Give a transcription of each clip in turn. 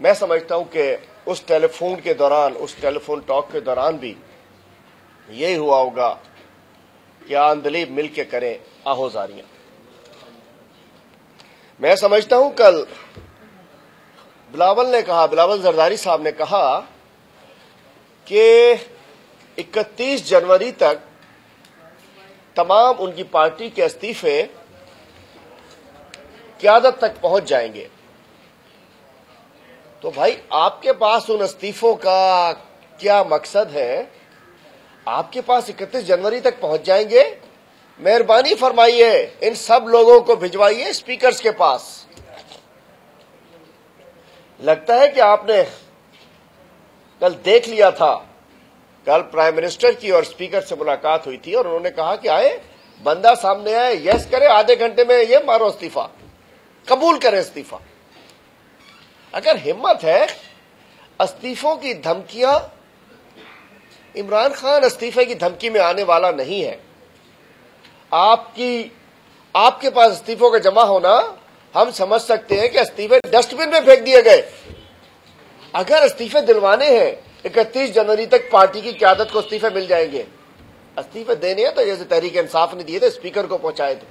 मैं समझता हूं कि उस टेलीफोन के दौरान, उस टेलीफोन टॉक के दौरान भी यही हुआ होगा कि आंदलीब मिल के करें आहोजारियां। मैं समझता हूं कल बिलावल जरदारी साहब ने कहा कि 31 जनवरी तक तमाम उनकी पार्टी के इस्तीफे क़यादत तक पहुंच जाएंगे। तो भाई आपके पास उन इस्तीफों का क्या मकसद है? आपके पास 31 जनवरी तक पहुंच जाएंगे? मेहरबानी फरमाइए इन सब लोगों को भिजवाइए स्पीकर्स के पास। लगता है कि आपने कल देख लिया था, कल प्राइम मिनिस्टर की और स्पीकर से मुलाकात हुई थी और उन्होंने कहा कि आए बंदा सामने आए, यस करे, आधे घंटे में ये मारो इस्तीफा, कबूल करें इस्तीफा। अगर हिम्मत है, इस्तीफों की धमकियां, इमरान खान इस्तीफे की धमकी में आने वाला नहीं है। आपके पास इस्तीफों का जमा होना, हम समझ सकते हैं कि इस्तीफे डस्टबिन में फेंक दिए गए। अगर इस्तीफे दिलवाने हैं 31 जनवरी तक पार्टी की क़यादत को इस्तीफे मिल जाएंगे। इस्तीफे देने हैं तो जैसे तहरीक इंसाफ ने दिए थे, स्पीकर को पहुंचाए थे।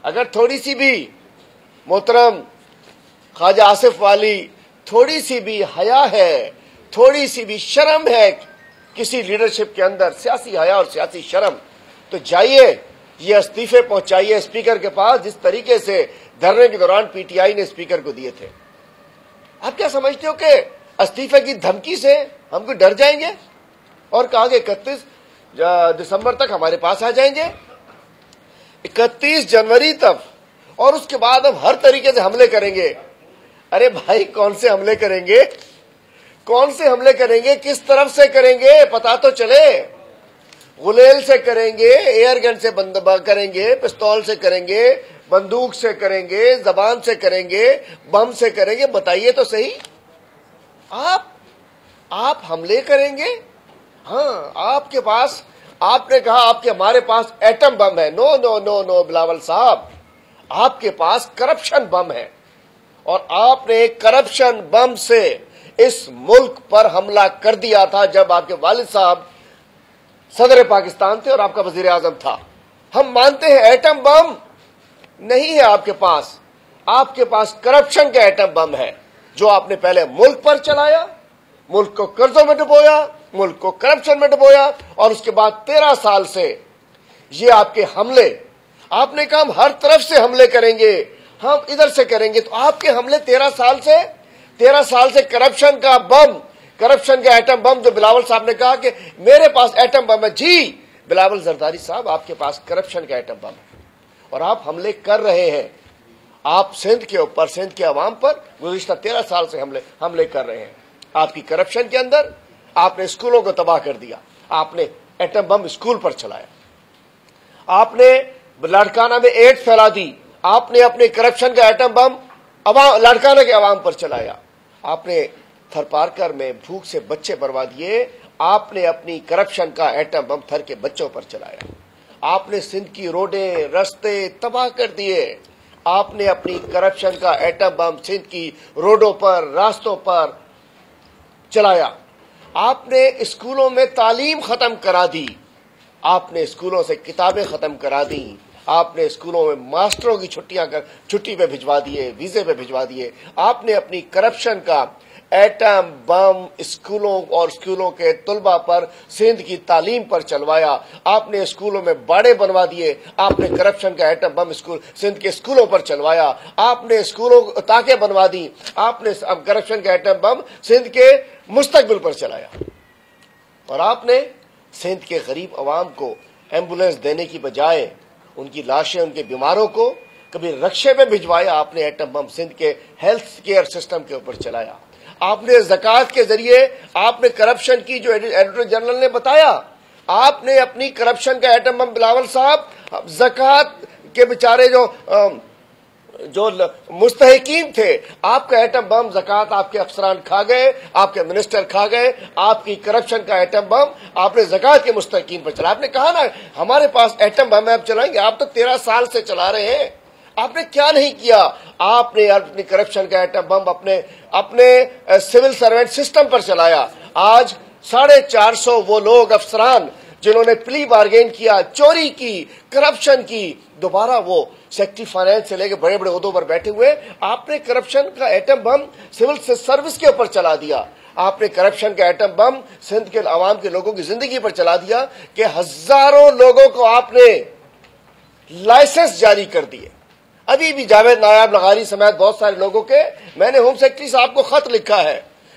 अगर थोड़ी सी भी मोहतरम ख्वाजा आसिफ वाली, थोड़ी सी भी हया है, थोड़ी सी भी शर्म है किसी लीडरशिप के अंदर, सियासी हया और सियासी शर्म, तो जाइए ये इस्तीफे पहुंचाइए स्पीकर के पास, जिस तरीके से धरने के दौरान पीटीआई ने स्पीकर को दिए थे। आप क्या समझते हो कि इस्तीफे की धमकी से हमको डर जाएंगे और कहा कि 31 दिसंबर तक हमारे पास आ जाएंगे? 31 जनवरी तक, और उसके बाद हम हर तरीके से हमले करेंगे। अरे भाई, कौन से हमले करेंगे? कौन से हमले करेंगे? किस तरफ से करेंगे? पता तो चले। गुलेल से करेंगे, एयर गन से करेंगे, पिस्तौल से करेंगे, बंदूक से करेंगे, जबान से करेंगे, बम से करेंगे? बताइए तो सही। आप हमले करेंगे? हाँ, आपके पास, आपने कहा आपके हमारे पास एटम बम है। No no no no Bilawal साहब, आपके पास करप्शन बम है और आपने करप्शन बम से इस मुल्क पर हमला कर दिया था जब आपके वालिद साहब सदर पाकिस्तान थे और आपका वजीर आजम था। हम मानते हैं एटम बम नहीं है आपके पास, आपके पास करप्शन का एटम बम है, जो आपने पहले मुल्क पर चलाया, मुल्क को कर्जों में डुबोया, मुल्क को करप्शन में डुबोया, और उसके बाद 13 साल से ये आपके हमले, आपने कहा हम हर तरफ से हमले करेंगे, हम इधर से करेंगे, तो आपके हमले 13 साल से करप्शन का बम, करप्शन का एटम बम, जो बिलावल साहब ने कहा कि मेरे पास एटम बम है। जी बिलावल जरदारी साहब, आपके पास करप्शन का एटम बम है और आप हमले कर रहे हैं। आप सिंध के ऊपर, सिंध के अवाम पर गुज़िश्ता 13 साल से हमले कर रहे हैं। आपकी करप्शन के अंदर आपने स्कूलों को तबाह कर दिया, आपने एटम बम स्कूल पर चलाया, आपने लाड़काना में एड्स फैला दी, आपने अपने करप्शन का एटम बम लाड़काना के अवाम पर चलाया, आपने थरपारकर में भूख से बच्चे बर्बाद किए, आपने अपनी करप्शन का एटम बम थर के बच्चों पर चलाया, आपने सिंध की रोडें रास्ते तबाह कर दिए, आपने अपनी करप्शन का एटम बम सिंध की रोडों पर, रास्तों पर चलाया, आपने स्कूलों में तालीम खत्म करा दी, आपने स्कूलों से किताबें खत्म करा दी, आपने स्कूलों में मास्टरों की छुट्टी पे भिजवा दिए, वीजे पे भिजवा दिए, आपने अपनी करप्शन का एटम बम स्कूलों के तुलबा पर, सिंध की तालीम पर चलवाया, आपने स्कूलों में बाड़े बनवा दिए, आपने करप्शन का एटम बम सिंध के स्कूलों पर चलवाया, आपने स्कूलों ताके बनवा दी, आपने करप्शन का एटम बम सिंध के मुस्तकबिल पर चलाया, और आपने सिंध के गरीब अवाम को एम्बुलेंस देने की बजाय उनकी लाशें, उनके बीमारों को कभी रक्शे में भिजवाया। आपने एटम बम सिंध के हेल्थ केयर सिस्टम के ऊपर चलाया, आपने ज़कात के जरिए आपने करप्शन की, जो एडिटर जनरल ने बताया, आपने अपनी करप्शन का एटम बम बिलावल साहब, ज़कात के बेचारे जो मुस्तहिकीन थे, आपका एटम बम ज़कात आपके अफसरान खा गए, आपके मिनिस्टर खा गए, आपकी करप्शन का एटम बम आपने ज़कात के मुस्तहिकीन पर चला। आपने कहा ना हमारे पास एटम बम है, आप चलाएंगे। आप तो 13 साल से चला रहे हैं, आपने क्या नहीं किया? आपने अपनी करप्शन का एटम बम अपने सिविल सर्वेंट सिस्टम पर चलाया। आज 450 वो लोग अफसरान जिन्होंने प्ली बार्गेन किया, चोरी की, करप्शन की, दोबारा वो सेक्रेटरी फाइनेंस से लेकर बड़े बड़े ओहदों पर बैठे हुए, आपने करप्शन का एटम बम सिविल सर्विस के ऊपर चला दिया। आपने करप्शन का एटम बम सिंध के आवाम के लोगों की जिंदगी पर चला दिया कि हजारों लोगों को आपने लाइसेंस जारी कर दिए। अभी भी जावेद नायाब लगारी समेत बहुत सारे लोगों के मैंने होम सेक्रेटरी साहब को खत लिखा है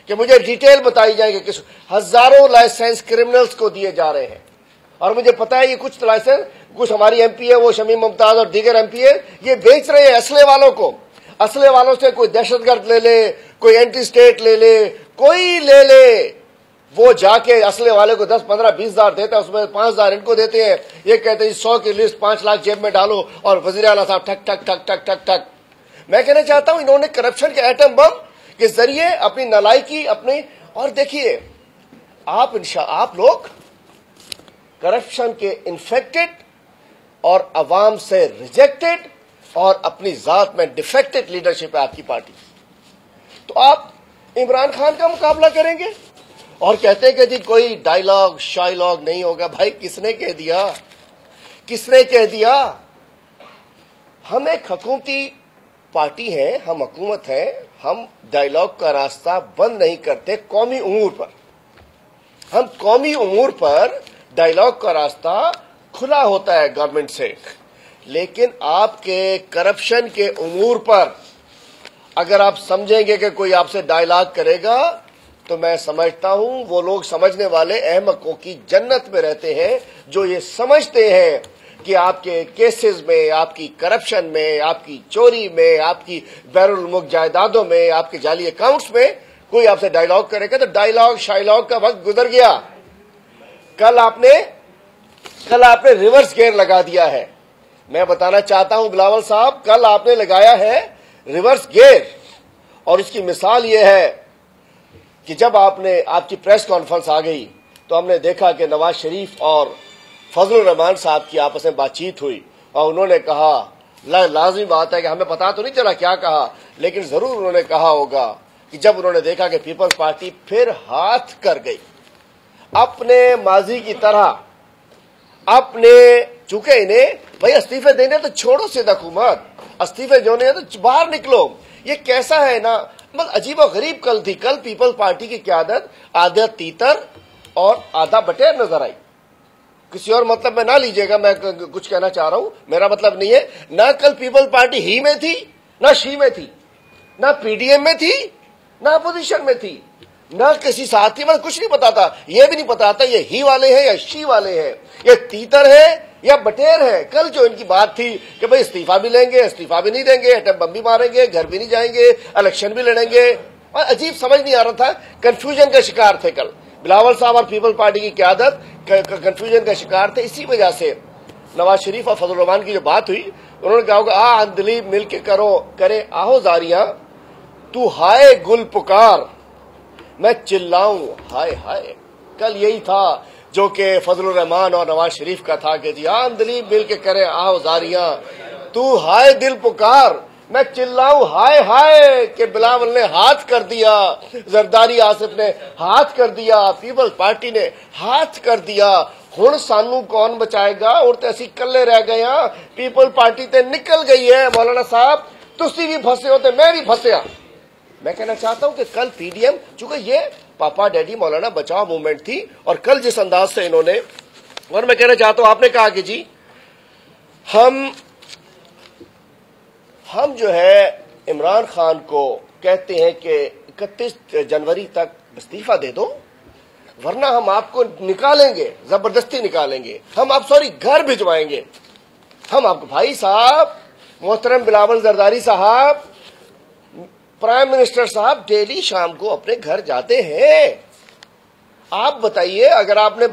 कि मुझे डिटेल बताई जाए कि किस हजारों लाइसेंस क्रिमिनल्स को दिए जा रहे हैं। और मुझे पता है ये कुछ लाइसेंस, कुछ हमारी एमपी है वो शमीम मुमताज और दीगर एमपी है, ये बेच रहे हैं असले वालों को। असले वालों से कोई दहशतगर्द ले ले, कोई एंटी स्टेट ले ले, कोई ले ले, वो जाके असले वाले को 10, 15, 20 हजार देता है, उसमें 5 हजार इनको देते हैं। ये कहते हैं 100 की लिस्ट 5 लाख जेब में डालो और वजीर आला साहब ठक ठक ठक ठक ठक ठक। मैं कहना चाहता हूं इन्होंने करप्शन के एटम बम के जरिए अपनी नालायकी अपनी, और देखिए आप लोग करप्शन के इन्फेक्टेड और अवाम से रिजेक्टेड और अपनी जात में डिफेक्टेड लीडरशिप है आपकी पार्टी। तो आप इमरान खान का मुकाबला करेंगे और कहते हैं कि जी कोई डायलॉग शायलॉग नहीं होगा। भाई किसने कह दिया? किसने कह दिया? हम एक हुकूमती पार्टी है, हम हुकूमत है, हम डायलॉग का रास्ता बंद नहीं करते कौमी उमूर पर। हम कौमी उमूर पर डायलॉग का रास्ता खुला होता है गवर्नमेंट से, लेकिन आपके करप्शन के उमूर पर अगर आप समझेंगे कि कोई आपसे डायलॉग करेगा तो मैं समझता हूं वो लोग समझने वाले अहमकों की जन्नत में रहते हैं जो ये समझते हैं कि आपके केसेस में, आपकी करप्शन में, आपकी चोरी में, आपकी बैरुल मुल्क जायदादों में, आपके जाली अकाउंट्स में कोई आपसे डायलॉग करेगा तो डायलॉग शायलॉग का वक्त गुजर गया। कल आपने रिवर्स गियर लगा दिया है। मैं बताना चाहता हूं बिलावल साहब, कल आपने लगाया है रिवर्स गियर, और इसकी मिसाल यह है कि जब आपकी प्रेस कॉन्फ्रेंस आ गई तो हमने देखा कि नवाज शरीफ और फजलुर रहमान साहब की आपस में बातचीत हुई और उन्होंने कहा, लाजमी बात है कि हमें पता तो नहीं चला क्या कहा, लेकिन जरूर उन्होंने कहा होगा कि जब उन्होंने देखा कि पीपल्स पार्टी फिर हाथ कर गई अपने माजी की तरह, चूंकि इन्हें भाई इस्तीफे देने तो छोड़ो सीधा हुकूमत, इस्तीफे जो नहीं तो बाहर निकलो। ये कैसा है ना, मतलब अजीब और गरीब कल थी। कल पीपल्स पार्टी की क्यादत आधा तीतर और आधा बटेर नजर आई। किसी और मतलब में ना लीजिएगा, मैं कुछ कहना चाह रहा हूं, मेरा मतलब नहीं है। ना कल पीपल्स पार्टी ही में थी, ना शी में थी, ना पीडीएम में थी, ना अपोजिशन में थी, ना किसी साथी में, कुछ नहीं पता था। ये भी नहीं पता था ये ही वाले हैं या शी वाले हैं, ये तीतर है या बटेर है। कल जो इनकी बात थी कि भाई इस्तीफा भी लेंगे, इस्तीफा भी नहीं देंगे, एटम बम भी मारेंगे, घर भी नहीं जाएंगे, इलेक्शन भी लड़ेंगे, और अजीब समझ नहीं आ रहा था। कंफ्यूजन का शिकार थे कल बिलावल साहब और पीपल्स पार्टी की क्यादत कंफ्यूजन का शिकार थे। इसी वजह से नवाज शरीफ और फजल रहमान की जो बात हुई, उन्होंने कहा होगा आ अंदलीब मिल के करे आहो जारियां, तू हाय गुल पुकार मैं चिल्लाऊं हाय हाय। कल यही था जो कि फजलुर रहमान और नवाज शरीफ का था कि जी अंदलीब मिल के करे आओ जारियां, तू हाय दिल पुकार मैं चिल्लाऊं हाय हाय। कि बिलावल ने हाथ कर दिया, जरदारी आसिफ ने हाथ कर दिया, पीपल्स पार्टी ने हाथ कर दिया। हुण सानू कौन बचाएगा? और तो ऐसी कल्ले रह गए। पीपल्स पार्टी ते निकल गई है मौलाना साहब, तुसी भी फंसे हो तो मैं भी फंसया। मैं कहना चाहता हूं कि कल पीडीएम, चूंकि ये पापा डैडी मौलाना बचाओ मूवमेंट थी, और कल जिस अंदाज से इन्होंने, और मैं कहना चाहता हूं आपने कहा कि जी हम जो है इमरान खान को कहते हैं कि 31 जनवरी तक इस्तीफा दे दो, वरना हम आपको निकालेंगे, जबरदस्ती निकालेंगे, हम आप घर भिजवाएंगे। हम आपको भाई साहब, मोहतरम बिलावल जरदारी साहब, प्राइम मिनिस्टर साहब डेली शाम को अपने घर जाते हैं। आप बताइए, अगर आपने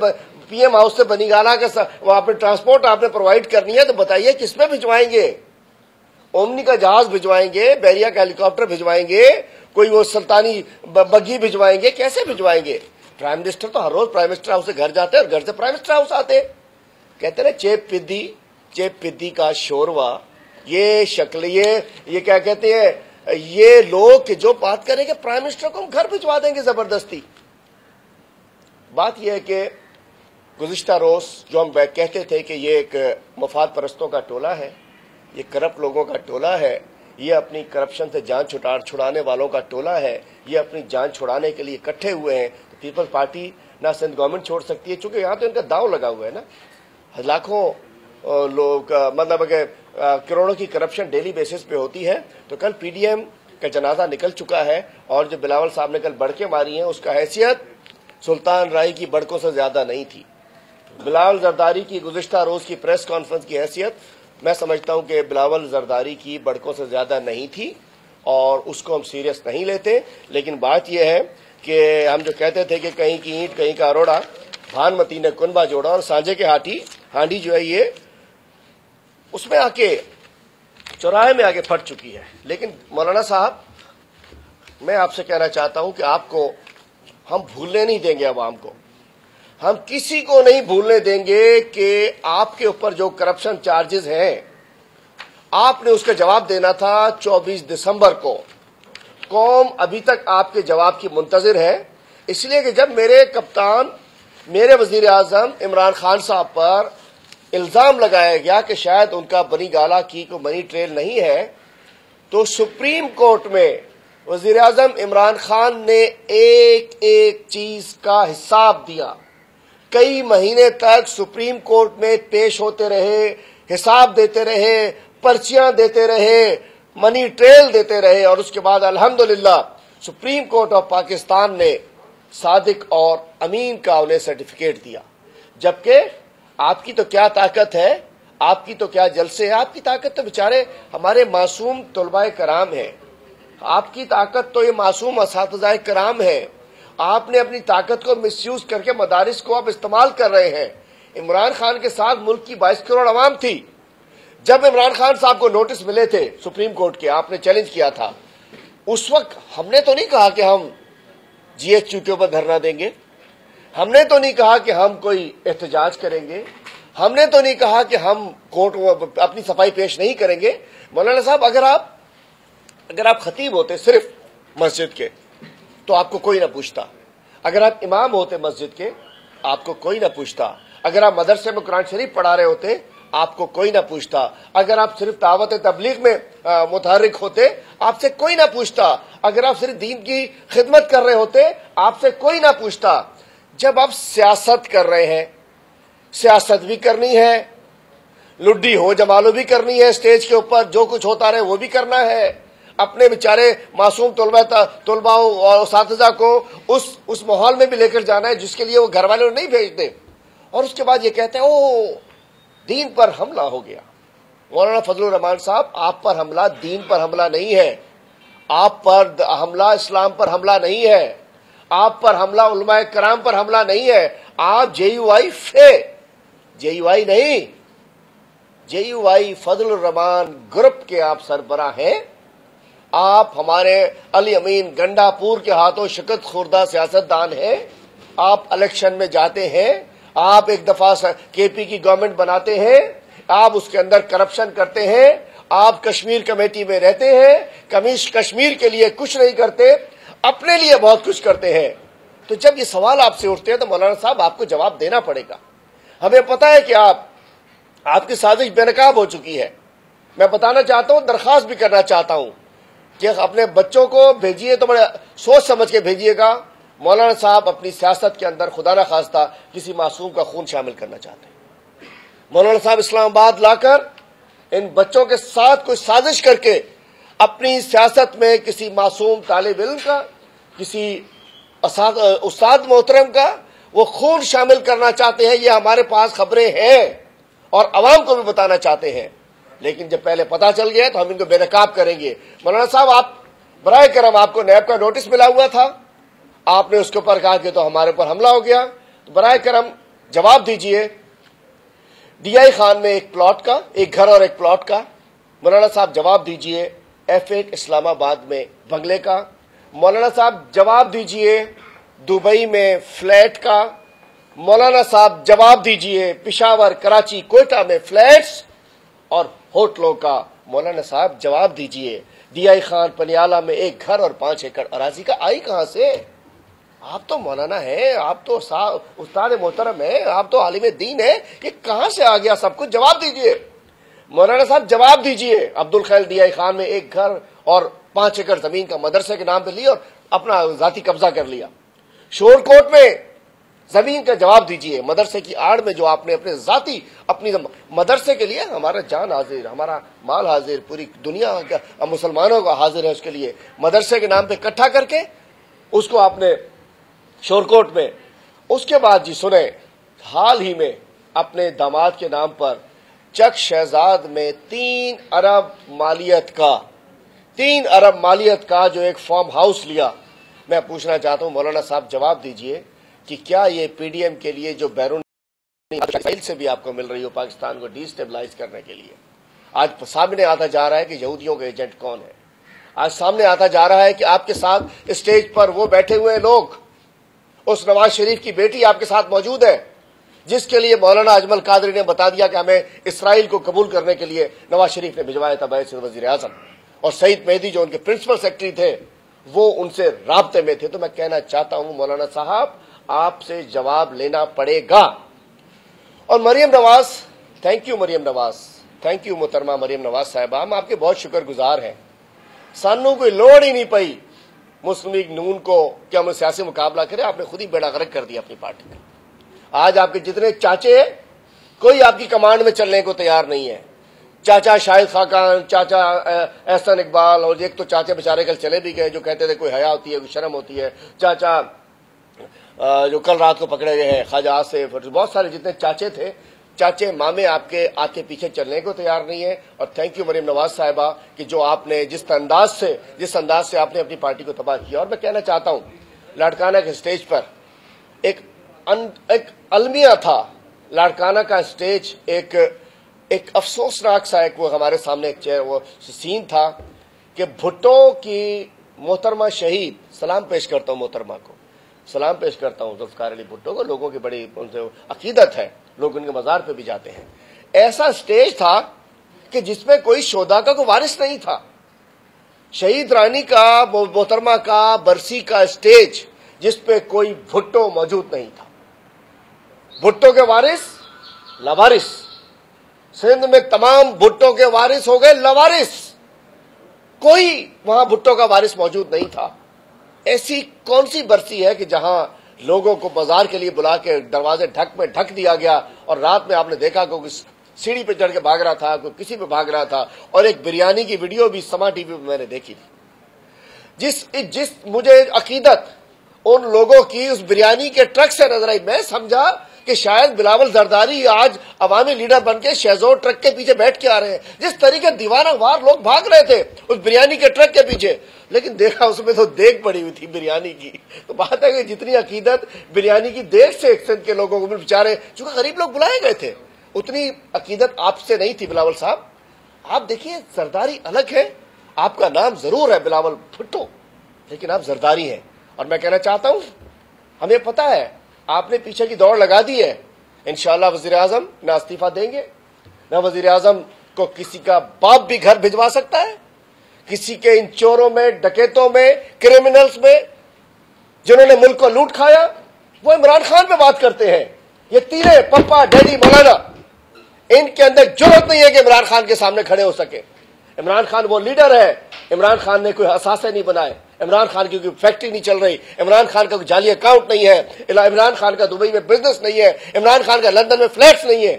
पीएम हाउस से बनीगाना का वहां पे ट्रांसपोर्ट आपने प्रोवाइड करनी है तो बताइए किस पे भिजवाएंगे? ओमनी का जहाज भिजवाएंगे, बैरिया का हेलीकॉप्टर भिजवाएंगे, कोई वो सुल्तानी बग्गी भिजवाएंगे, कैसे भिजवाएंगे? प्राइम मिनिस्टर तो हर रोज प्राइम मिनिस्टर हाउस से घर जाते हैं और घर से प्राइम मिनिस्टर हाउस आते हैं। कहते ना चेप पिद्दी का शोरवा ये शक्ल, ये क्या कहते हैं, ये लोग कि जो बात करेंगे प्राइम मिनिस्टर को हम घर भिजवा देंगे जबरदस्ती। बात यह है कि गुज़िश्ता रोज जो हम कहते थे कि ये एक मफाद परस्तों का टोला है, ये करप्ट लोगों का टोला है, ये अपनी करप्शन से जान छुड़ाने वालों का टोला है, ये अपनी जान छुड़ाने के लिए इकट्ठे हुए हैं। तो पीपल्स पार्टी ना सिंध गवर्नमेंट छोड़ सकती है, चूंकि यहाँ तो इनका दाव लगा हुआ है ना, लाखों लोग, मतलब करोड़ों की करप्शन डेली बेसिस पे होती है। तो कल पीडीएम का जनाजा निकल चुका है और जो बिलावल साहब ने कल बड़के मारी हैं उसका हैसियत सुल्तान राय की बड़कों से ज्यादा नहीं थी। बिलावल जरदारी की गुज़िश्ता रोज की प्रेस कॉन्फ्रेंस की हैसियत मैं समझता हूं कि बिलावल जरदारी की बड़कों से ज्यादा नहीं थी और उसको हम सीरियस नहीं लेते। लेकिन बात यह है कि हम जो कहते थे कि कहीं की ईंट कहीं का अरोड़ा, भानमती ने कुनबा जोड़ा, और सांझे के हांडी जो है ये उसमें आके चौराहे में आके फट चुकी है। लेकिन मौलाना साहब, मैं आपसे कहना चाहता हूं कि आपको हम भूलने नहीं देंगे, अवाम को हम किसी को नहीं भूलने देंगे कि आपके ऊपर जो करप्शन चार्जेस हैं, आपने उसका जवाब देना था 24 दिसंबर को। कौम अभी तक आपके जवाब की मुंतजिर है, इसलिए कि जब मेरे कप्तान, मेरे वजीर आजम इमरान खान साहब पर इल्जाम लगाया गया कि शायद उनका बनी गाला की कोई मनी ट्रेल नहीं है, तो सुप्रीम कोर्ट में वजीर आजम इमरान खान ने एक एक चीज का हिसाब दिया। कई महीने तक सुप्रीम कोर्ट में पेश होते रहे, हिसाब देते रहे, पर्चियां देते रहे, मनी ट्रेल देते रहे, और उसके बाद अल्हम्दुलिल्लाह सुप्रीम कोर्ट ऑफ पाकिस्तान ने सादिक और अमीन का उन्हें सर्टिफिकेट दिया। जबकि आपकी तो क्या ताकत है, आपकी तो क्या जलसे है, आपकी ताकत तो बेचारे हमारे मासूम तलबाए कराम है, आपकी ताकत तो ये मासूम असातिज़ाए कराम है। आपने अपनी ताकत को मिसयूज करके मदारिस को आप इस्तेमाल कर रहे हैं। इमरान खान के साथ मुल्क की 22 करोड़ आवाम थी। जब इमरान खान साहब को नोटिस मिले थे सुप्रीम कोर्ट के, आपने चैलेंज किया था, उस वक्त हमने तो नहीं कहा कि हम जीएचयू के ऊपर धरना देंगे, हमने तो नहीं कहा कि हम कोई एहतजाज करेंगे, हमने तो नहीं कहा कि हम कोर्ट अपनी सफाई पेश नहीं करेंगे। मौलाना साहब, अगर आप खतीब होते सिर्फ मस्जिद के तो आपको कोई ना पूछता, अगर आप इमाम होते मस्जिद के आपको कोई ना पूछता, अगर आप मदरसे में कुरान शरीफ पढ़ा रहे होते आपको कोई ना पूछता, अगर आप सिर्फ दावत तबलीग में मुतहर्रिक होते आपसे कोई ना पूछता, अगर आप सिर्फ दीन की खिदमत कर रहे होते आपसे कोई ना पूछता। जब आप सियासत कर रहे हैं, सियासत भी करनी है, लुड्डी हो जमालो भी करनी है, स्टेज के ऊपर जो कुछ होता रहे वो भी करना है, अपने बेचारे मासूम तलबा और उस्ताज़ा को उस माहौल में भी लेकर जाना है जिसके लिए वो घर वाले नहीं भेजते, और उसके बाद ये कहते हैं ओ दीन पर हमला हो गया। मौलाना फजलुर रहमान साहब, आप पर हमला दीन पर हमला नहीं है, आप पर हमला इस्लाम पर हमला नहीं है, आप पर हमला उलमाए कराम पर हमला नहीं है। आप जेयूआई नहीं, जेयूआई फजलुर रहमान ग्रुप के आप सरबराह हैं। आप हमारे अली अमीन गंडापुर के हाथों शकत खुर्दा सियासतदान हैं। आप इलेक्शन में जाते हैं, आप एक दफा केपी की गवर्नमेंट बनाते हैं, आप उसके अंदर करप्शन करते हैं, आप कश्मीर कमेटी में रहते हैं, कश्मीर के लिए कुछ नहीं करते, अपने लिए बहुत कुछ करते हैं। तो जब ये सवाल आपसे उठते हैं तो मौलाना साहब आपको जवाब देना पड़ेगा। हमें पता है कि आपकी साजिश बेनकाब हो चुकी है। मैं बताना चाहता हूं, दरखास्त भी करना चाहता हूं कि अपने बच्चों को भेजिए तो बड़े सोच समझ के भेजिएगा। मौलाना साहब अपनी सियासत के अंदर खुदा न खास्ता किसी मासूम का खून शामिल करना चाहते हैं। मौलाना साहब इस्लामाबाद लाकर इन बच्चों के साथ कोई साजिश करके अपनी सियासत में किसी मासूम तालिब इल्म का, किसी उस्ताद मोहतरम का वो खून शामिल करना चाहते हैं। ये हमारे पास खबरें हैं और अवाम को भी बताना चाहते हैं, लेकिन जब पहले पता चल गया तो हम इनको बेनकाब करेंगे। मौलाना साहब, आप बराए करम, आपको नैब का नोटिस मिला हुआ था, आपने उसके ऊपर कहा कि तो हमारे ऊपर हमला हो गया, तो बराए करम जवाब दीजिए। डीआई खान में एक प्लॉट का, एक घर और एक प्लॉट का, मौलाना साहब जवाब दीजिए। F8 इस्लामाबाद में बंगले का, मौलाना साहब जवाब दीजिए। दुबई में फ्लैट का, मौलाना साहब जवाब दीजिए। पिशावर, कराची, कोयटा में फ्लैट्स और होटलों का, मौलाना साहब जवाब दीजिए, DI खान पनियाला में 1 घर और 5 एकड़ अराजी का आई कहां से? आप तो मौलाना हैं, आप तो उस्ताद मोहतरम हैं, आप तो आलिम दीन है, ये कहां से आ गया सब कुछ? जवाब दीजिए मौलाना साहब, जवाब दीजिए। अब्दुल खैल DI खान में 1 घर और 5 एकड़ जमीन का मदरसे के नाम पे लिया और अपना जाती कब्जा कर लिया। शोरकोट में जमीन का जवाब दीजिए। मदरसे की आड़ में जो आपने अपने जाती अपनी मदरसे के लिए, हमारा जान हाजिर, हमारा माल हाजिर, पूरी दुनिया का मुसलमानों का हाजिर है उसके लिए, मदरसे के नाम पे इकट्ठा करके उसको आपने शोरकोट में। उसके बाद जी सुने, हाल ही में अपने दामाद के नाम पर चक शहजाद में 3 अरब मालियत का जो एक फार्म हाउस लिया। मैं पूछना चाहता हूं मौलाना साहब, जवाब दीजिए कि क्या ये PDM के लिए जो बैरून से भी आपको मिल रही हो पाकिस्तान को डिस्टेबलाइज करने के लिए, आज सामने आता जा रहा है कि यहूदियों के एजेंट कौन है। आज सामने आता जा रहा है कि आपके साथ स्टेज पर वो बैठे हुए लोग, उस नवाज शरीफ की बेटी आपके साथ मौजूद है, जिसके लिए मौलाना अजमल कादरी ने बता दिया कि हमें इसराइल को कबूल करने के लिए नवाज शरीफ ने भिजवाया था बैसित वजीर आजम, और सईद मेहदी जो उनके प्रिंसिपल सेक्रेटरी थे वो उनसे राब्ते में थे। तो मैं कहना चाहता हूं मौलाना साहब, आपसे जवाब लेना पड़ेगा। और Maryam Nawaz, thank you Maryam Nawaz, thank you मोहतरमा मरियम नवाज साहिबा, हम आपके बहुत शुक्रगुजार हैं। सानू कोई लोड़ ही नहीं पई मुस्लिम लीग नून को कि हम सियासी मुकाबला करें, आपने खुद ही बेड़ा गर्क कर दिया अपनी पार्टी का। आज आपके जितने चाचे हैं, कोई आपकी कमांड में चलने को तैयार नहीं है। चाचा शाहिद खाकान, चाचा एहसन इकबाल, और एक तो चाचे बेचारे कल चले भी गए जो कहते थे कोई हया होती है, कोई शर्म होती है। चाचा जो कल रात को पकड़े गए हैं, ख्वाजा आसिफ, बहुत सारे जितने चाचे थे, चाचे मामे आपके पीछे चलने को तैयार नहीं है। और थैंक यू मरियम नवाज साहिबा कि जो आपने जिस अंदाज से आपने अपनी पार्टी को तबाह किया। और मैं कहना चाहता हूं, लाड़काना के स्टेज पर एक अलमिया था। लाड़काना का स्टेज एक अफसोसनाक सा एक वो हमारे सामने वो सीन था कि भुट्टो की मोहतरमा शहीद, सलाम पेश करता हूं मोहतरमा को, सलाम पेश करता हूं जुल्फकार अली भुट्टो को, लोगों की बड़ी उनसे अकीदत है, लोग उनके मजार पे भी जाते हैं। ऐसा स्टेज था कि जिसमें कोई शोधा का कोई वारिस नहीं था। शहीद रानी का, मोहतरमा का बरसी का स्टेज जिसपे कोई भुट्टो मौजूद नहीं था। भुट्टो के वारिस लवारिस, सिंध में तमाम भुट्टो के वारिस हो गए लवारिस, कोई वहां भुट्टो का वारिस मौजूद नहीं था। ऐसी कौन सी बरसी है कि जहां लोगों को बाजार के लिए बुला के दरवाजे ढक दिया गया, और रात में आपने देखा कोई सीढ़ी पे चढ़ के भाग रहा था, कोई किसी पे भाग रहा था। और एक बिरयानी की वीडियो भी समा टीवी पे मैंने देखी थी, जिस मुझे अकीदत उन लोगों की उस बिरयानी के ट्रक से नजर आई। मैं समझा कि शायद बिलावल जरदारी आज अवामी लीडर बनके शहजोर ट्रक के पीछे बैठ के आ रहे हैं। जिस तरीके दीवाना वार लोग भाग रहे थे उस बिरयानी के ट्रक के पीछे, लेकिन देखा उसमें तो देग पड़ी हुई थी बिरयानी की। तो बात है कि जितनी अकीदत बिरयानी की देग से सिंध के लोगों को बेचारे, चूंकि गरीब लोग बुलाए गए थे, उतनी अकीदत आपसे नहीं थी बिलावल साहब। आप देखिए, जरदारी अलग है, आपका नाम जरूर है बिलावल भुट्टो, लेकिन आप जरदारी हैं। और मैं कहना चाहता हूं, हमें पता है आपने पीछे की दौड़ लगा दी है। इंशाअल्लाह वजीर आजम न इस्तीफा देंगे, न वजीर आजम को किसी का बाप भी घर भिजवा सकता है। किसी के इन चोरों में, डकैतों में, क्रिमिनल्स में जिन्होंने मुल्क को लूट खाया, वो इमरान खान पे बात करते हैं। ये तीनों पप्पा, डैडी, मौलाना, इनके अंदर जरूरत नहीं है कि इमरान खान के सामने खड़े हो सके। इमरान खान वो लीडर है, इमरान खान ने कोई असासे नहीं बनाए, इमरान खान की कोई फैक्ट्री नहीं चल रही, इमरान खान का कोई जाली अकाउंट नहीं है, इमरान खान का दुबई में बिजनेस नहीं है, इमरान खान का लंदन में फ्लैट्स नहीं है।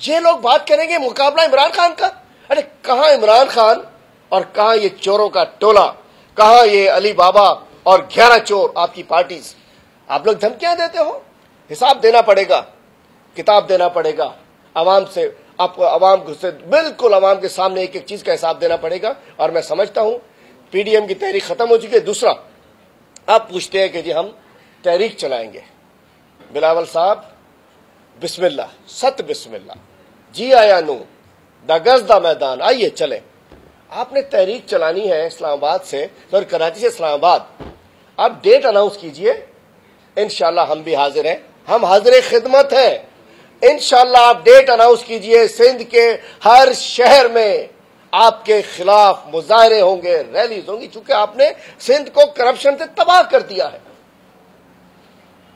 ये लोग बात करेंगे मुकाबला इमरान खान का। अरे कहां इमरान खान और कहां ये चोरों का टोला, कहां ये अली बाबा और 11 चोर आपकी पार्टी। आप लोग धमकियां देते हो, हिसाब देना पड़ेगा, किताब देना पड़ेगा आवाम से। आपको आवाम से बिल्कुल आवाम के सामने एक एक चीज का हिसाब देना पड़ेगा। और मैं समझता हूं PDM की तहरीक खत्म हो चुकी है। दूसरा, आप पूछते हैं कि जी हम तहरीक चलाएंगे। बिलावल साहब, बिस्मिल्लाह, सत बिस्मिल्लाह, जी आया नू दगज दा मैदान, आइए चले। आपने तहरीक चलानी है इस्लामाबाद से और कराची से इस्लामाबाद। आप डेट अनाउंस कीजिए, इंशाल्लाह हम भी हाजिर हैं, हम हाजिर खिदमत हैं। इंशाल्लाह आप डेट अनाउंस कीजिए, सिंध के हर शहर में आपके खिलाफ मुजाहरे होंगे, रैलीज होंगी, चूंकि आपने सिंध को करप्शन से तबाह कर दिया है।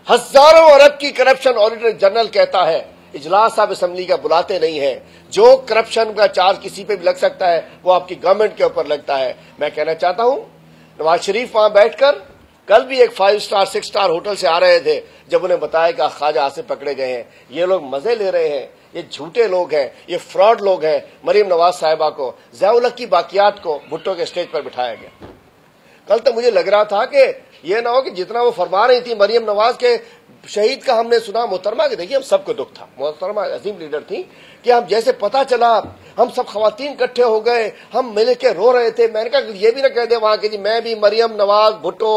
हजारों अरब की करप्शन ऑडिटर जनरल कहता है, इजलास आप असेंबली का बुलाते नहीं है। जो करप्शन का चार्ज किसी पे भी लग सकता है वो आपकी गवर्नमेंट के ऊपर लगता है। मैं कहना चाहता हूं, नवाज शरीफ वहां बैठकर कल भी एक 5 स्टार 6 स्टार होटल से आ रहे थे, जब उन्हें बताया कि ख्वाजा आसिफ पकड़े गए हैं, ये लोग मजे ले रहे हैं, ये झूठे लोग हैं, ये फ्रॉड लोग हैं। मरियम नवाज साहिबा को, ज़िया-उल हक की बाकियात को भुट्टो के स्टेज पर बिठाया गया। कल तो मुझे लग रहा था कि ये ना हो कि जितना वो फरमा रही थी मरियम नवाज के शहीद का हमने सुना, मोहतरमा के, देखिए हम सबको दुख था, मोहतरमा अजीम लीडर थी, कि हम जैसे पता चला हम सब खवातीन इकट्ठे हो गए, हम मिल के रो रहे थे। मैंने कहा ये भी ना कह दे वहां के जी मैं भी मरियम नवाज भुट्टो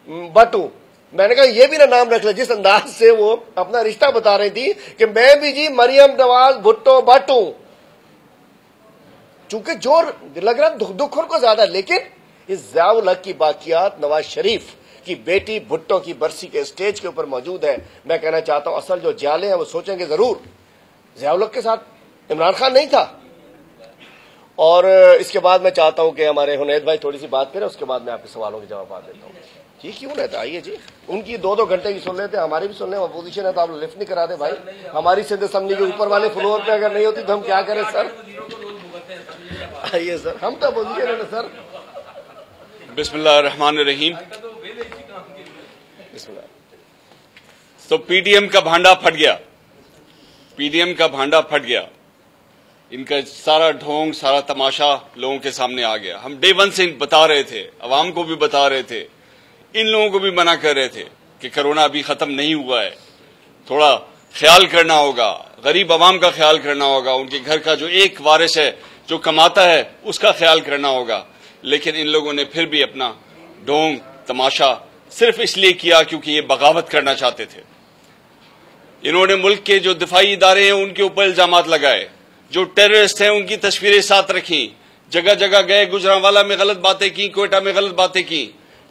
बटू, मैंने कहा ये भी ना नाम रख ले। जिस अंदाज से वो अपना रिश्ता बता रही थी कि मैं भी जी मरियम नवाज भुट्टो बटू, चूंकि जोर लग रहा दुख उनको ज्यादा। लेकिन इस ज़िया-उल हक की बाकियात नवाज शरीफ की बेटी भुट्टो की बरसी के स्टेज के ऊपर मौजूद है। मैं कहना चाहता हूं असल जो जाले हैं वो सोचेंगे जरूर, ज़िया-उल हक के साथ इमरान खान नहीं था। और इसके बाद मैं चाहता हूं कि हमारे हुनैद भाई थोड़ी सी बात करें, उसके बाद मैं आपके सवालों के जवाब देता हूं। जी क्यों रहता, आइए जी, उनकी 2-2 घंटे की सुन लेते, हमारी भी सुन ले। अपोजिशन है तो आप लिफ्ट नहीं करा दे भाई, हमारी सिंध असेंबली के ऊपर वाले फ्लोर पे अगर नहीं होती तो हम क्या करें सर। आइए सर, हम तो अपोजिशन है ना सर। बिस्मिल्लाहिर्रहमानिर्रहीम। तो पीडीएम का भांडा फट गया, पीडीएम का भांडा फट गया। इनका सारा ढोंग, सारा तमाशा लोगों के सामने आ गया। हम डे 1 से बता रहे थे, अवाम को भी बता रहे थे, इन लोगों को भी मना कर रहे थे कि कोरोना अभी खत्म नहीं हुआ है, थोड़ा ख्याल करना होगा, गरीब अवाम का ख्याल करना होगा, उनके घर का जो एक वारिस है जो कमाता है उसका ख्याल करना होगा। लेकिन इन लोगों ने फिर भी अपना ढोंग तमाशा सिर्फ इसलिए किया क्योंकि ये बगावत करना चाहते थे। इन्होंने मुल्क के जो दिफाई इदारे हैं उनके ऊपर इल्जामात लगाए, जो टेररिस्ट हैं उनकी तस्वीरें साथ रखी, जगह जगह गए, गुजरांवाला में गलत बातें की, कोयटा में गलत बातें की।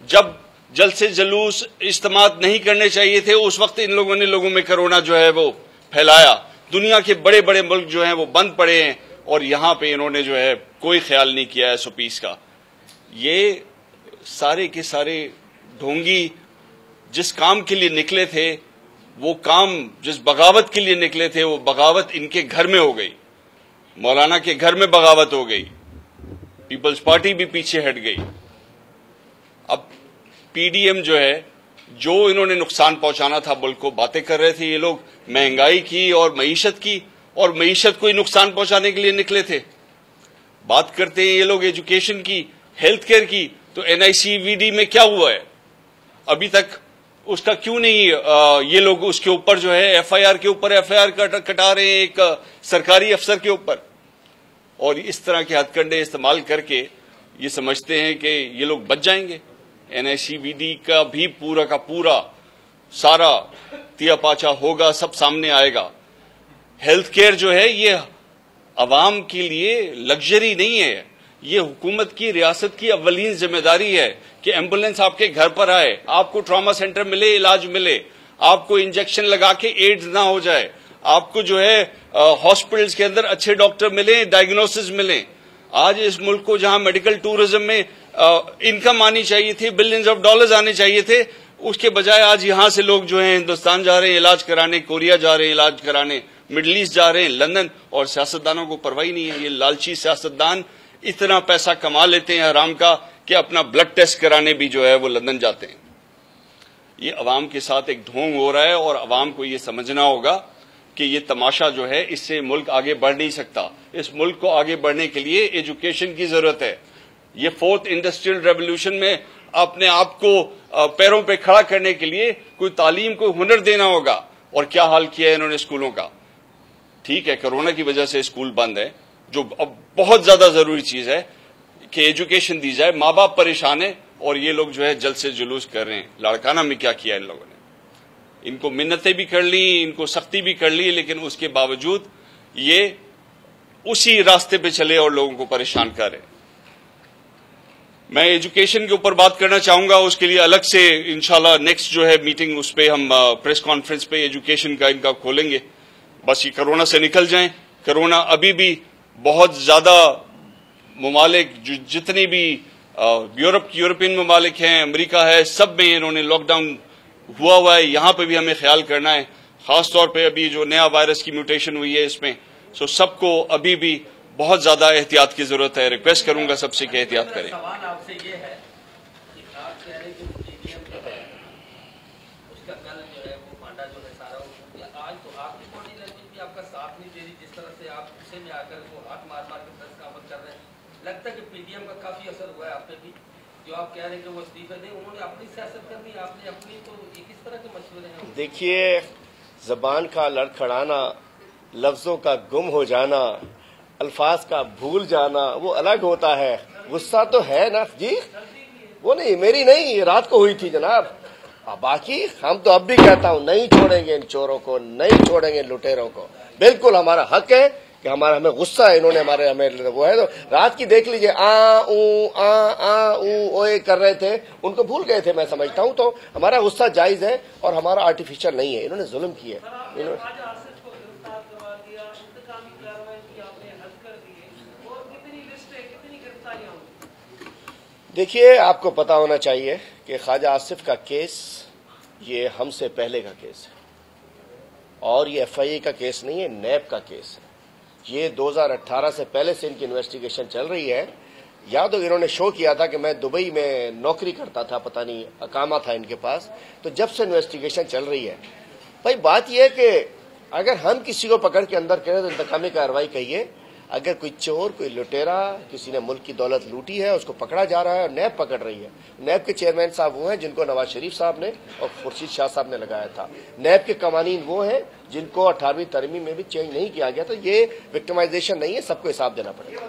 जब जलसे जुलूस इज्तिमात नहीं करने चाहिए थे उस वक्त इन लोगों ने लोगों में कोरोना जो है वो फैलाया। दुनिया के बड़े बड़े मुल्क जो हैं वो बंद पड़े हैं और यहां पे इन्होंने जो है कोई ख्याल नहीं किया है SOPs का। ये सारे के सारे ढोंगी जिस काम के लिए निकले थे, वो काम जिस बगावत के लिए निकले थे, वो बगावत इनके घर में हो गई। मौलाना के घर में बगावत हो गई, पीपल्स पार्टी भी पीछे हट गई। अब पीडीएम जो है, जो इन्होंने नुकसान पहुंचाना था मुल्क को, बातें कर रहे थे ये लोग महंगाई की और मईशत की, और मईशत को ही नुकसान पहुंचाने के लिए निकले थे। बात करते हैं ये लोग एजुकेशन की, हेल्थ केयर की, तो NICVD में क्या हुआ है अभी तक, उसका क्यों नहीं ये लोग उसके ऊपर जो है FIR के ऊपर FIR कटा रहे हैं एक सरकारी अफसर के ऊपर। और इस तरह के हथकंडे इस्तेमाल करके ये समझते हैं कि ये लोग बच जाएंगे। NICVD का भी पूरा का पूरा सारा तिया पाचा होगा, सब सामने आएगा। हेल्थ केयर जो है ये अवाम के लिए लग्जरी नहीं है, ये हुकूमत की, रियासत की अव्वलीन जिम्मेदारी है कि एम्बुलेंस आपके घर पर आए, आपको ट्रॉमा सेंटर मिले, इलाज मिले, आपको इंजेक्शन लगा के एड्स ना हो जाए, आपको जो है हॉस्पिटल्स के अंदर अच्छे डॉक्टर मिले, डायग्नोसिस मिले। आज इस मुल्क को जहां मेडिकल टूरिज्म में इनकम आनी चाहिए थी, बिलियंस ऑफ डॉलर्स आने चाहिए थे, उसके बजाय आज यहां से लोग जो है हिंदुस्तान जा रहे हैं इलाज कराने, कोरिया जा रहे हैं इलाज कराने, मिडल ईस्ट जा रहे हैं, लंदन। और सियासतदानों को परवाही नहीं है, ये लालची सियासतदान इतना पैसा कमा लेते हैं हराम का कि अपना ब्लड टेस्ट कराने भी जो है वो लंदन जाते हैं। ये अवाम के साथ एक ढोंग हो रहा है और अवाम को ये समझना होगा कि ये तमाशा जो है, इससे मुल्क आगे बढ़ नहीं सकता। इस मुल्क को आगे बढ़ने के लिए एजुकेशन की जरूरत है। ये 4th इंडस्ट्रियल रेवोल्यूशन में अपने आप को पैरों पे खड़ा करने के लिए कोई तालीम को हुनर देना होगा। और क्या हाल किया है इन्होंने स्कूलों का। ठीक है, कोरोना की वजह से स्कूल बंद है, जो अब बहुत ज्यादा जरूरी चीज है कि एजुकेशन दी जाए। माँ बाप परेशान है और ये लोग जो है जल्द से जुलूस कर रहे हैं। लाड़काना में क्या किया इन लोगों ने, इनको मिन्नतें भी कर ली, इनको सख्ती भी कर ली, लेकिन उसके बावजूद ये उसी रास्ते पे चले और लोगों को परेशान कर रहे हैं। मैं एजुकेशन के ऊपर बात करना चाहूंगा, उसके लिए अलग से इंशाल्लाह नेक्स्ट जो है मीटिंग, उस पर हम प्रेस कॉन्फ्रेंस पे एजुकेशन का इनका खोलेंगे। बस ये कोरोना से निकल जाएं। कोरोना अभी भी बहुत ज्यादा ममालिक जितनी भी यूरोपियन ममालिक हैं, अमेरिका है, सब में इन्होंने लॉकडाउन हुआ है। यहाँ पे भी हमें ख्याल करना है, खासतौर पे अभी जो नया वायरस की म्यूटेशन हुई है इसमें। सो सबको अभी भी बहुत ज्यादा एहतियात की जरूरत है। रिक्वेस्ट करूंगा सबसे कि एहतियात करें। सवाल आपसे ये है कि आप कह रहे हैं कि पीडीएम जो है उसका कल जो है वो भांडा जो है सारा आज तो आपकी बॉडी लैंग्वेज भी आपका साथ नहीं दे रही, जिस तरह से आप गुस्से में आकर वो हाथ मार मार के प्रेस कॉन्फ्रेंस कर रहे हैं। लगता है कि पीडीएम का काफी असर हुआ है आप पे भी, जो आप कह रहे हैं कि वो इस्तीफे दें, उन्होंने अपनी सियासत करनी, आपने अपनी, तो ये किस तरह के मशवरे हैं? देखिए, जबान का लड़खड़ाना, लफ्जों का गुम हो जाना, अल्फाज का भूल जाना वो अलग होता है। गुस्सा तो है ना जी, वो नहीं, मेरी नहीं, रात को हुई थी जनाब। बाकी हम तो अब भी कहता हूं, नहीं छोड़ेंगे इन चोरों को, नहीं छोड़ेंगे लुटेरों को। बिल्कुल हमारा हक है कि हमें गुस्सा है, इन्होंने हमें वो है। तो रात की देख लीजिए, आ ऊ ओए कर रहे थे, उनको भूल गए थे, मैं समझता हूं। तो हमारा गुस्सा जायज है और हमारा आर्टिफिशियल नहीं है। इन्होंने जुल्म किया है। देखिए, आपको पता होना चाहिए कि ख्वाजा आसिफ का केस ये हमसे पहले का केस है और ये एफआईए का केस नहीं है, नैब का केस है। ये 2018 से पहले से इनकी इन्वेस्टिगेशन चल रही है। या तो इन्होंने शो किया था कि मैं दुबई में नौकरी करता था, पता नहीं अकामा था इनके पास। तो जब से इन्वेस्टिगेशन चल रही है, भाई बात यह है कि अगर हम किसी को पकड़ के अंदर करें तो इंतकामी कार्रवाई कहिए। अगर कोई चोर, कोई लुटेरा, किसी ने मुल्क की दौलत लूटी है, उसको पकड़ा जा रहा है और नैब पकड़ रही है। नैब के चेयरमैन साहब वो हैं जिनको नवाज शरीफ साहब ने और खुर्शीद शाह साहब ने लगाया था। नैब के कवानीन वो हैं जिनको 18वीं तरमीम में भी चेंज नहीं किया गया। तो ये विक्टिमाइजेशन नहीं है, सबको हिसाब देना पड़ेगा।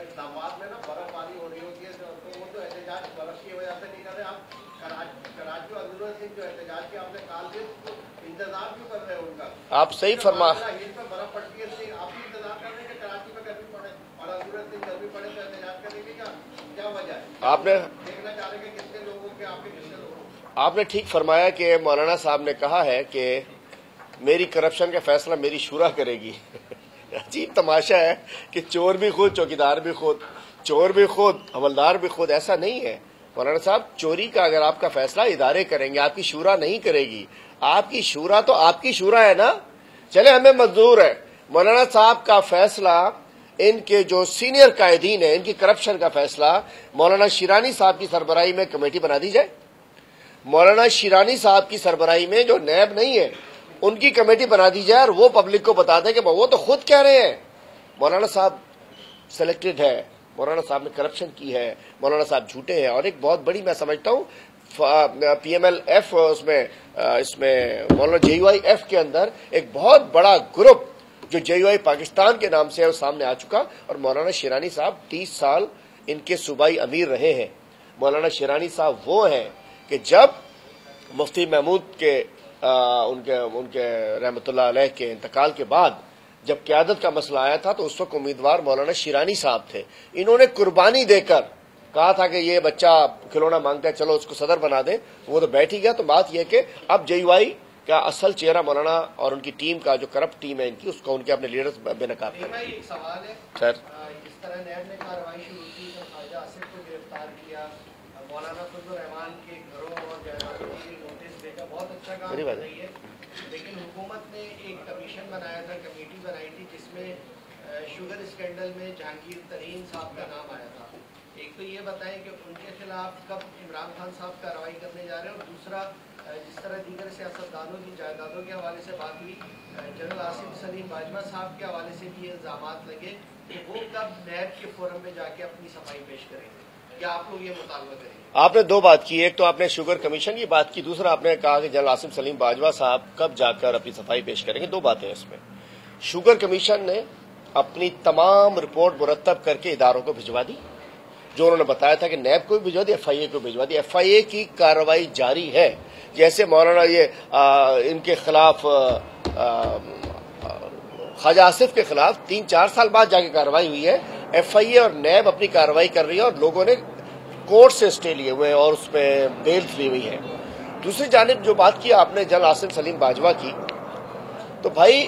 इस्लामाबाद में ना बर्फबारी हो रही होती है, तो वो तो एहतजाज बर्फ की वजह से नहीं कर रहे। आप कराची और अजहर सिंह जो एहतजाज के आपने काल के इंतजार क्यों कर रहे हो उनका? आप सही फरमा, बर्फ पड़ती है, आप भी इंतजार कर रहे हैं कि कराची में गर्मी पड़े और अजहर सिंह गर्मी पड़े तो एहतजाज करने की क्या वजह है? आपने देखना चाह रहे हैं कितने लोगों के, आपके कितने लोगों? आपने ठीक फरमाया कि मौलाना साहब ने कहा है कि मेरी करप्शन का फैसला मेरी शूरा करेगी। अजीब तमाशा है कि चोर भी खुद, चौकीदार भी खुद, चोर भी खुद, हवलदार भी खुद। ऐसा नहीं है मौलाना साहब। चोरी का अगर आपका फैसला इदारे करेंगे, आपकी शूरा नहीं करेगी। आपकी शूरा तो आपकी शूरा है ना, चले हमें मंजूर है। मौलाना साहब का फैसला, इनके जो सीनियर कायदीन है, इनकी करप्शन का फैसला मौलाना शिरानी साहब की सरबराही में कमेटी बना दी जाए। मौलाना शिरानी साहब की सरबराही में, जो नैब नहीं है, उनकी कमेटी बना दी जाए और वो पब्लिक को बता दें कि वो तो खुद कह रहे हैं मौलाना साहब सिलेक्टेड है, मौलाना साहब ने करप्शन की है, मौलाना साहब झूठे हैं। और एक बहुत बड़ी, मैं समझता हूँ, PMLF उसमें इसमें मौलाना JUIF के अंदर एक बहुत बड़ा ग्रुप जो JUI पाकिस्तान के नाम से है, वो सामने आ चुका। और मौलाना शिरानी साहब 30 साल इनके सूबाई अमीर रहे हैं। मौलाना शिरानी साहब वो हैं कि जब मुफ्ती महमूद के उनके रहमतुल्लाह अलैह के इंतकाल के बाद जब क़यादत का मसला आया था, तो उस वक्त उम्मीदवार मौलाना शिरानी साहब थे। इन्होंने कुर्बानी देकर कहा था कि ये बच्चा खिलौना मांगता है, चलो उसको सदर बना दें। वो तो बैठ ही गया। तो बात यह कि अब JUI का असल चेहरा मौलाना और उनकी टीम का, जो करप्ट टीम है इनकी, उसको उनके अपने लीडर्स बेनकाब करें। एक सवाल है सर, जिस तरह नैब ने कार्रवाई शुरू की तो ख्वाजा आसिफ को गिरफ्तार किया, मौलाना फजल रहमान के घरों और जायदादों के लिए नोटिस भेजा, बहुत अच्छा काम कर रही है। लेकिन हुकूमत ने एक कमीशन बनाया था, कमेटी बनाई थी, जिसमें शुगर स्कैंडल में जहांगीर तरीन साहब का नाम आया था। एक तो ये बताएं कि उनके खिलाफ कब इमरान खान साहब कार्रवाई करने जा रहे हैं, और दूसरा, जिस तरह दीगर सियासतदानों की जायदादों के हवाले से बात हुई, जनरल आसिम सलीम बाजवा साहब के हवाले से भी इल्जाम लगे कि वो कब नैब के फोरम में जाके अपनी सफाई पेश करेंगे, या आप लोग ये मुतालबा करेंगे? आपने दो बात की, एक तो आपने शुगर कमीशन की बात की, दूसरा आपने कहा कि जनरल आसिम सलीम बाजवा साहब कब जाकर अपनी सफाई पेश करेंगे। दो बातें इसमें। शुगर कमीशन ने अपनी तमाम रिपोर्ट मुरतब करके इदारों को भिजवा दी, जो उन्होंने बताया था कि नैब को भी भिजवा दी, FIA को भिजवा दी। FIA की कार्रवाई जारी है। जैसे मौलाना ये इनके खिलाफ ख्वाजा आसिफ के खिलाफ 3-4 साल बाद जाके कार्रवाई हुई है। FIA और नैब अपनी कार्रवाई कर रही है और लोगों ने कोर्ट से स्टे लिए हुए हैं और उसमें बेल ली हुई है। दूसरी जानिब जो बात की आपने जनरल आसिम सलीम बाजवा की, तो भाई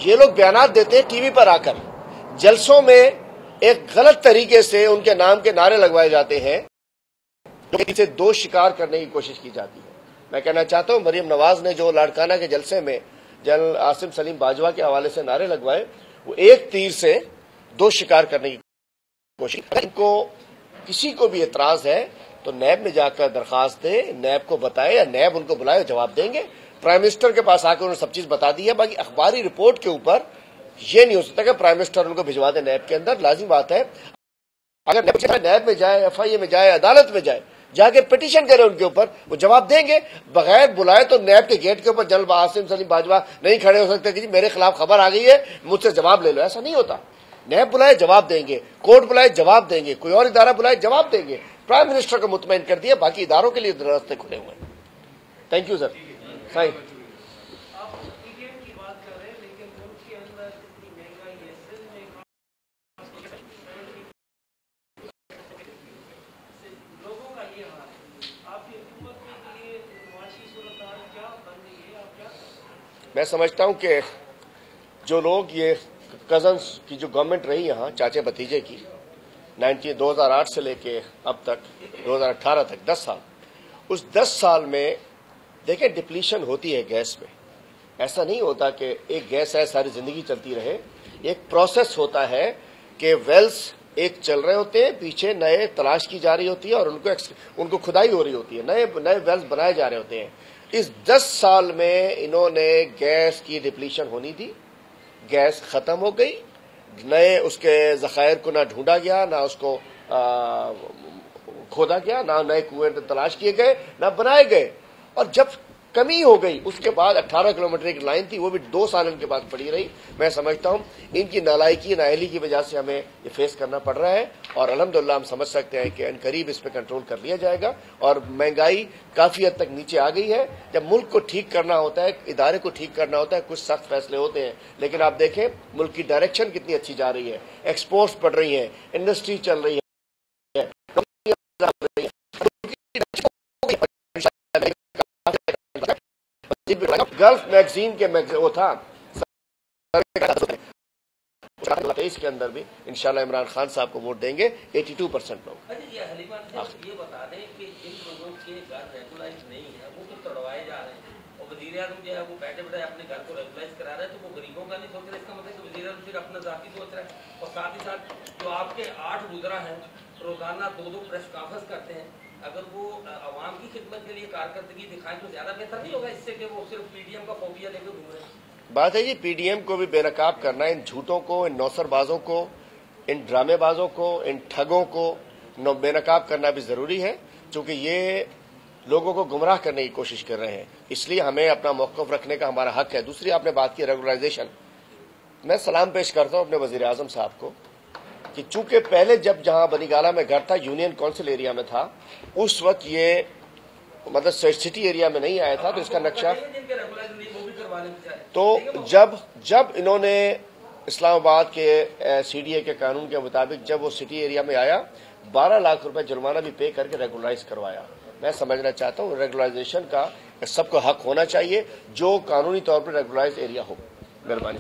ये लोग बयानात देते हैं टीवी पर आकर, जलसों में एक गलत तरीके से उनके नाम के नारे लगवाए जाते हैं, जो इनसे दोष शिकार करने की कोशिश की जाती है। मैं कहना चाहता हूं मरियम नवाज ने जो लाड़काना के जलसे में जनरल आसिम सलीम बाजवा के हवाले से नारे लगवाए, वो एक तीर से दोष शिकार करने की कोशिश। इनको किसी को भी एतराज है तो नैब में जाकर दरखास्त दे, नैब को बताए या नैब उनको बुलाए, जवाब देंगे। प्राइम मिनिस्टर के पास आकर उन्होंने सब चीज बता दी है। बाकी अखबारी रिपोर्ट के ऊपर यह नहीं हो सकता कि प्राइम मिनिस्टर उनको भिजवा दे नैब के अंदर। लाजिम बात है अगर नैब में जाए, FIA में जाए, अदालत में जाए, जाके पिटीशन करे उनके ऊपर, वो जवाब देंगे। बगैर बुलाए तो नैब के गेट के ऊपर जनरल आसिम सलीम बाजवा नहीं खड़े हो सकते कि जी मेरे खिलाफ खबर आ गई है, मुझसे जवाब ले लो। ऐसा नहीं होता। नैब बुलाए जवाब देंगे, कोर्ट बुलाए जवाब देंगे, कोई और इदारा बुलाए जवाब देंगे। प्राइम मिनिस्टर को मुतमईन कर दिया, बाकी इदारों के लिए रास्ते खुले हुए हैं। Thank you sir. साईं मैं समझता हूं कि जो लोग ये कजन्स की जो गवर्नमेंट रही यहाँ चाचे भतीजे की 2008 से लेके अब तक 2018 तक 10 साल, उस 10 साल में देखें डिप्लीशन होती है गैस में। ऐसा नहीं होता कि एक गैस है सारी जिंदगी चलती रहे। एक प्रोसेस होता है कि वेल्स एक चल रहे होते हैं, पीछे नए तलाश की जा रही होती है और उनको खुदाई हो रही होती है, नए वेल्स बनाए जा रहे होते हैं। इस 10 साल में इन्होंने गैस की डिप्लीशन होनी थी, गैस खत्म हो गई, नए उसके जखायर को ना ढूंढा गया, ना उसको खोदा गया, ना नए कुएं तलाश किए गए, ना बनाए गए। और जब कमी हो गई उसके बाद 18 किलोमीटर एक लाइन थी, वो भी 2 साल इनके बाद पड़ी रही। मैं समझता हूं इनकी नालायकी नाअहली की वजह से हमें ये फेस करना पड़ रहा है और अल्हम्दुलिल्लाह हम समझ सकते हैं कि अनकरीब इस पे कंट्रोल कर लिया जाएगा। और महंगाई काफी हद तक नीचे आ गई है। जब मुल्क को ठीक करना होता है, इदारे को ठीक करना होता है, कुछ सख्त फैसले होते हैं, लेकिन आप देखें मुल्क की डायरेक्शन कितनी अच्छी जा रही है। एक्सपोर्ट्स बढ़ रही है, इंडस्ट्री चल रही है, गल्फ मैगजीन के वो था के अंदर भी इंशाल्लाह इमरान खान साहब को वोट देंगे 82% लोग। ये बता दें कि इन लोगों के घर रेगुलाइज नहीं है, वो तो तोड़वाए जा रहे हैं और वजीर आज़म जो है वो बैठे बैठे अपने घर को रेगुलाइज करा रहे हैं, तो वो गरीबों का नहीं सोच रहे। इसका मतलब वजीर आज़म सिर्फ अपना जाती सोच रहा है। और साथ ही साथ जो आपके 8 वज़रा हैं रोजाना 2-2 प्रेस कॉन्फ्रेंस करते हैं, अगर वो अवाम की खिदमत के लिए कारकर्दगी दिखाएं तो ज्यादा बेहतर नहीं होगा इससे कि वो सिर्फ PDM का फोबिया लेकर घूम रहे हैं। बात है जी PDM को भी बेनकाब करना, इन झूठों को, इन नौसरबाजों को, इन ड्रामेबाजों को, इन ठगों को बेनकाब करना भी जरूरी है, क्योंकि ये लोगों को गुमराह करने की कोशिश कर रहे हैं। इसलिए हमें अपना मौक़िफ़ रखने का हमारा हक है। दूसरी आपने बात की रेगुलराइजेशन, मैं सलाम पेश करता हूं अपने वजीर आज़म साहब को कि चूंकि पहले जब जहां बनीगाला में घर था यूनियन काउंसिल एरिया में था, उस वक्त ये मतलब सिटी एरिया में नहीं आया था, तो इसका नक्शा तो जब इन्होंने इस्लामाबाद के CDA के कानून के मुताबिक जब वो सिटी एरिया में आया 12 लाख रुपए जुर्माना भी पे करके रेगुलराइज करवाया। मैं समझना चाहता हूँ रेगुलराइजेशन का सबको हक होना चाहिए जो कानूनी तौर पर रेगुलराइज एरिया हो। मेहरबानी।